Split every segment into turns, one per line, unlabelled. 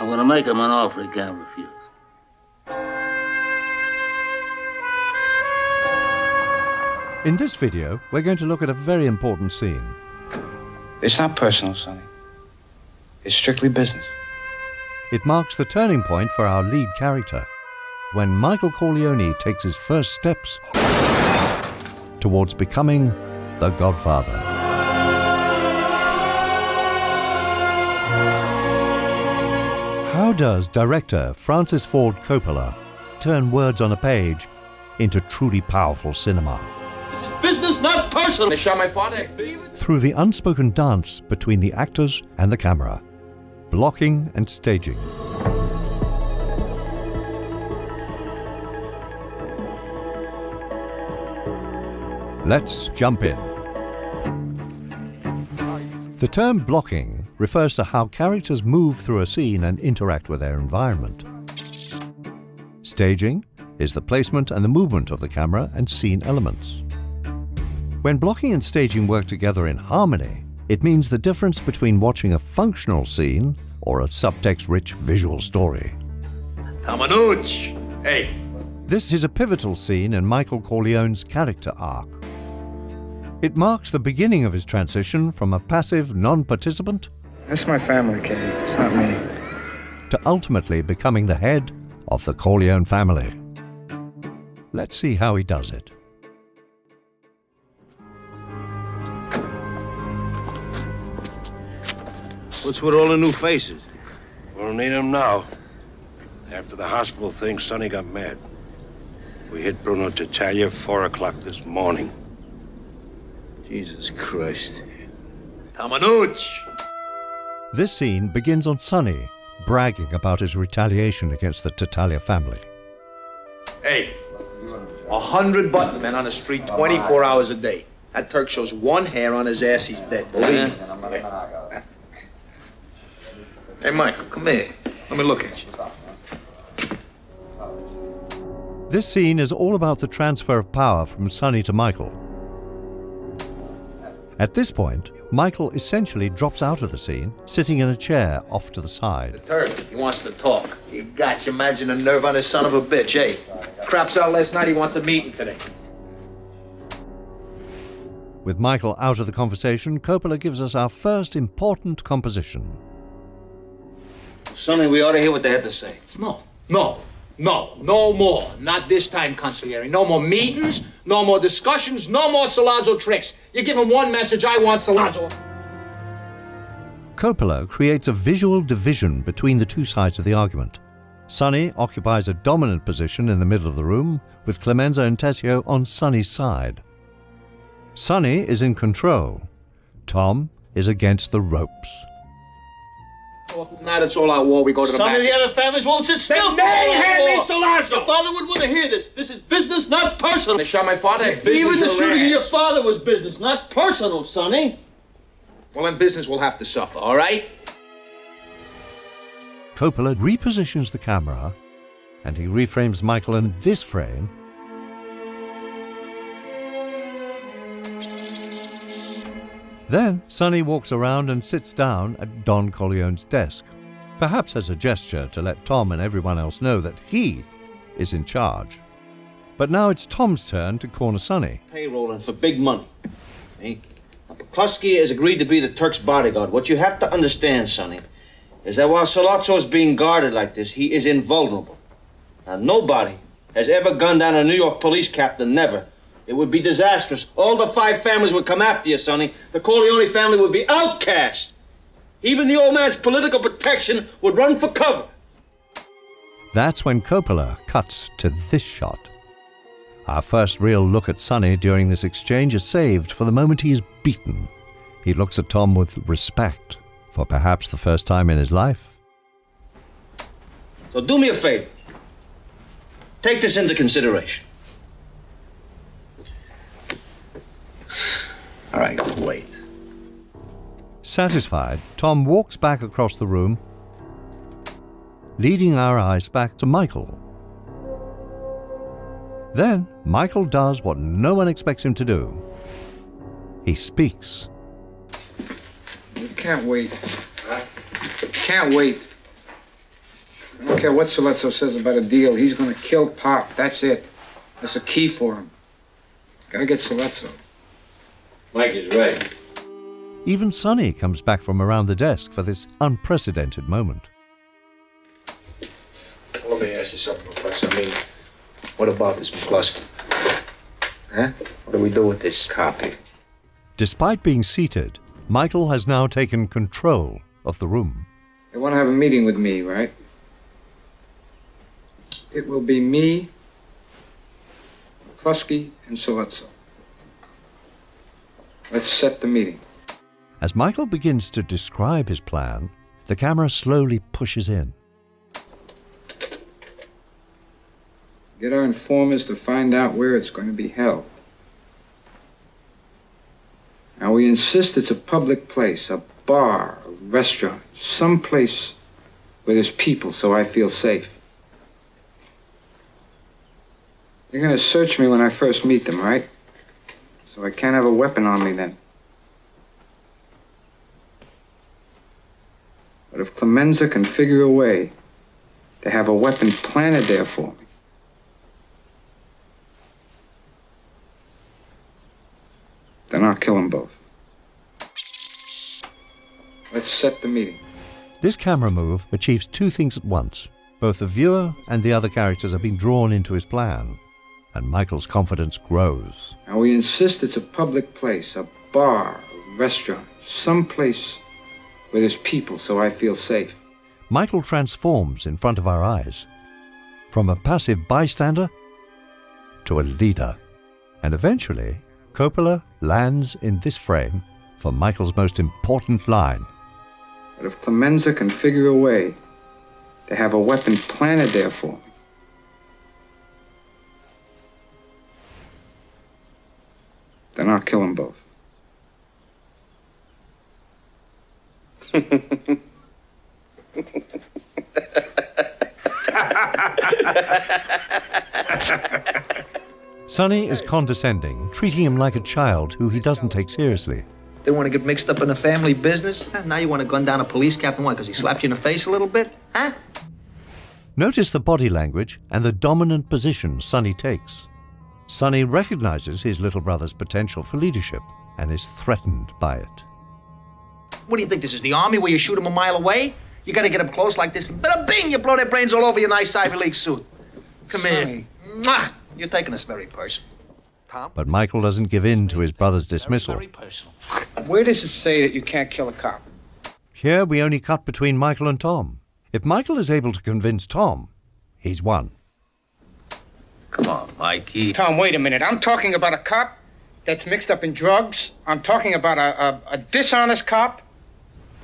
going to make him an offer he can't refuse.
In this video, we're going to look at a very important scene.
It's not personal, Sonny. It's strictly business.
It marks the turning point for our lead character, when Michael Corleone takes his first steps towards becoming the Godfather. How does director Francis Ford Coppola turn words on a page into truly powerful cinema?
This is business, not personal.
They shot my father.
Through the unspoken dance between the actors and the camera, blocking and staging. Let's jump in. The term blocking refers to how characters move through a scene and interact with their environment. Staging is the placement and the movement of the camera and scene elements. When blocking and staging work together in harmony, it means the difference between watching a functional scene or a subtext-rich visual story.
Tamanuch! Hey!
This is a pivotal scene in Michael Corleone's character arc. It marks the beginning of his transition from a passive non-participant
That's my family, Kate. It's not me.
to ultimately becoming the head of the Corleone family. Let's see how he does it.
What's with all the new faces? We don't need them now. After the hospital thing, Sonny got mad. We hit Bruno Titalia 4 o'clock this morning.
Jesus Christ. Tamanuch!
This scene begins on Sonny bragging about his retaliation against the Titalia family.
Hey! 100 button men on the street 24 hours a day. That Turk shows one hair on his ass, he's dead. Believe me. Hey, Michael, come here. Let me look at you.
This scene is all about the transfer of power from Sonny to Michael. At this point, Michael essentially drops out of the scene, sitting in a chair off to the side.
Turk, he wants to talk. You got you. Imagine the nerve on this son of a bitch, eh? Craps out last night, he wants a meeting today.
With Michael out of the conversation, Coppola gives us our first important composition.
Sonny, we ought to hear what they had to say.
No more. Not this time, Consigliere. No more meetings, no more discussions, no more Salazzo tricks. You give him one message, I want Salazzo.
Coppola creates a visual division between the two sides of the argument. Sonny occupies a dominant position in the middle of the room, with Clemenza and Tessio on Sonny's side. Sonny is in control. Tom is against the ropes.
Now it's all out war, we go to the
Some
back.
of the other families won't sit still.
They hand me Salazzo.
Your father would want to hear this. This is business, not personal.
They shot my father.
Even the shooting of your father was business, not personal, Sonny.
Well, then business will have to suffer, all right?
Coppola repositions the camera, and he reframes Michael in this frame. Then Sonny walks around and sits down at Don Corleone's desk, perhaps as a gesture to let Tom and everyone else know that he is in charge. But now it's Tom's turn to corner Sonny.
Payrolling for big money. Eh? Now, McCluskey has agreed to be the Turk's bodyguard. What you have to understand, Sonny, is that while Salazzo is being guarded like this, he is invulnerable. Now, nobody has ever gunned down a New York police captain, never. It would be disastrous. All the 5 families would come after you, Sonny. The Corleone family would be outcast. Even the old man's political protection would run for cover.
That's when Coppola cuts to this shot. Our first real look at Sonny during this exchange is saved for the moment he is beaten. He looks at Tom with respect, for perhaps the first time in his life.
So do me a favor. Take this into consideration.
All right, wait.
Satisfied, Tom walks back across the room, leading our eyes back to Michael. Then, Michael does what no one expects him to do. He speaks.
You can't wait. Can't wait.
I don't care what Soletso says about a deal. He's going to kill Pop. That's it. That's the key for him. Gotta get Soletso.
Mike is right.
Even Sonny comes back from around the desk for this unprecedented moment.
Let me ask you something, Professor. I mean, what about this McCluskey? Huh? What do we do with this copy?
Despite being seated, Michael has now taken control of the room.
They want to have a meeting with me, right? It will be me, McCluskey, and Soletso. Let's set the meeting.
As Michael begins to describe his plan, the camera slowly pushes in.
Get our informers to find out where it's going to be held. Now, we insist it's a public place, a bar, a restaurant, some place where there's people so I feel safe. They're going to search me when I first meet them, right? So I can't have a weapon on me then. But if Clemenza can figure a way to have a weapon planted there for me, then I'll kill them both. Let's set the meeting.
This camera move achieves two things at once. Both the viewer and the other characters have been drawn into his plan, and Michael's confidence grows.
Now, we insist it's a public place, a bar, a restaurant, some place where there's people so I feel safe.
Michael transforms in front of our eyes, from a passive bystander to a leader. And eventually, Coppola lands in this frame for Michael's most important line.
But if Clemenza can figure a way to have a weapon planted there for me, then I'll kill them both.
Sonny is condescending, treating him like a child who he doesn't take seriously.
They want to get mixed up in a family business? Huh? Now you want to gun down a police captain, why, because he slapped you in the face a little bit? Huh?
Notice the body language and the dominant position Sonny takes. Sonny recognizes his little brother's potential for leadership and is threatened by it.
What do you think, this is the army where you shoot them a mile away? You got to get up close like this, and bada bing, you blow their brains all over your nice Ivy League suit. Come
Sonny.
here. Mwah! You're taking this very personal. Tom?
But Michael doesn't give in to his brother's dismissal.
Very personal.
Where does it say that you can't kill a cop?
Here we only cut between Michael and Tom. If Michael is able to convince Tom, he's won.
Come on, Mikey.
Tom, wait a minute. I'm talking about a cop that's mixed up in drugs. I'm talking about a dishonest cop,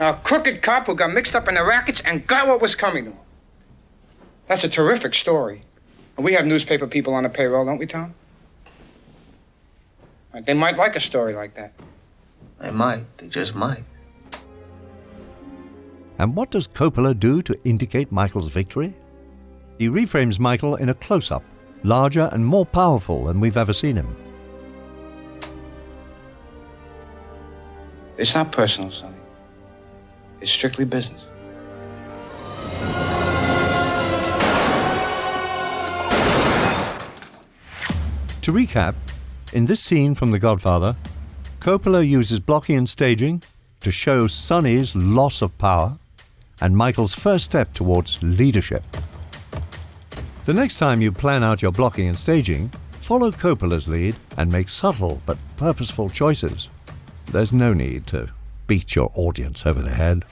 a crooked cop who got mixed up in the rackets and got what was coming to him. That's a terrific story. And we have newspaper people on the payroll, don't we, Tom? They might like a story like that.
They might. They just might.
And what does Coppola do to indicate Michael's victory? He reframes Michael in a close-up, larger and more powerful than we've ever seen him.
It's not personal, Sonny. It's strictly business.
To recap, in this scene from The Godfather, Coppola uses blocking and staging to show Sonny's loss of power and Michael's first step towards leadership. The next time you plan out your blocking and staging, follow Coppola's lead and make subtle but purposeful choices. There's no need to beat your audience over the head.